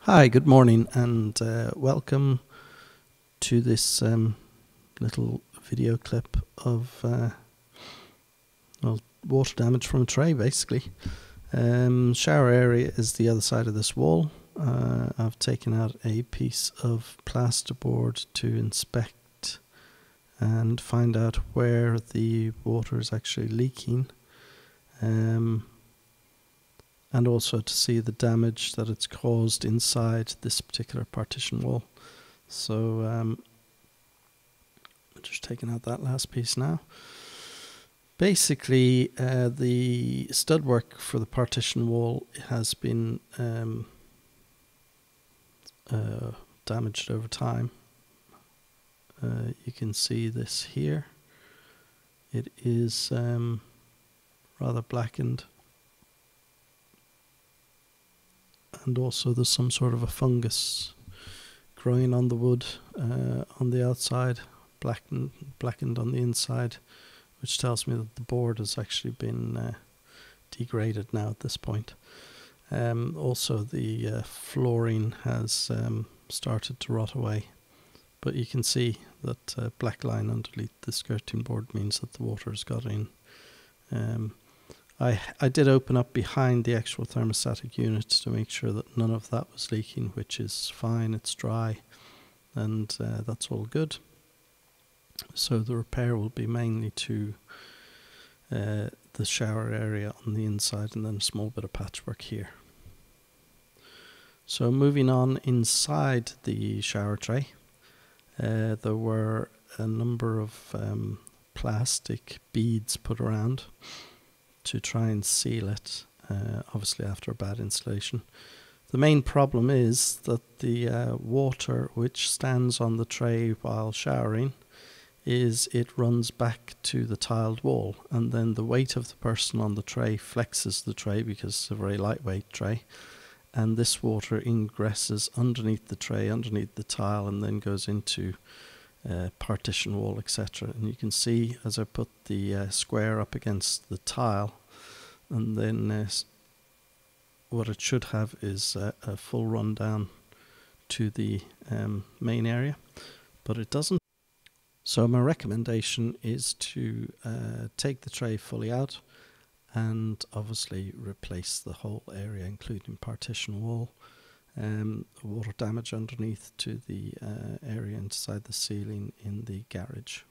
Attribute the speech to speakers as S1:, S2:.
S1: Hi, good morning, and welcome to this little video clip of water damage from a tray, basically. Shower area is the other side of this wall. I've taken out a piece of plasterboard to inspect and find out where the water is actually leaking. And also to see the damage that it's caused inside this particular partition wall. So I'm just taking out that last piece now. Basically, the stud work for the partition wall has been damaged over time. You can see this here. It is rather blackened. And also there's some sort of a fungus growing on the wood on the outside, blackened on the inside, which tells me that the board has actually been degraded now at this point. Also the flooring has started to rot away, but you can see that black line underneath the skirting board means that the water has got in. I did open up behind the actual thermostatic unit to make sure that none of that was leaking, which is fine, it's dry, and that's all good. So the repair will be mainly to the shower area on the inside and then a small bit of patchwork here. So moving on inside the shower tray, there were a number of plastic beads put around to try and seal it, obviously after a bad installation. The main problem is that the water which stands on the tray while showering it runs back to the tiled wall, and then the weight of the person on the tray flexes the tray because it's a very lightweight tray, and this water ingresses underneath the tray, underneath the tile, and then goes into partition wall, etc. And you can see as I put the square up against the tile, and then what it should have is a full run down to the main area, but it doesn't. So my recommendation is to take the tray fully out and obviously replace the whole area, including partition wall. Water damage underneath to the area inside the ceiling in the garage.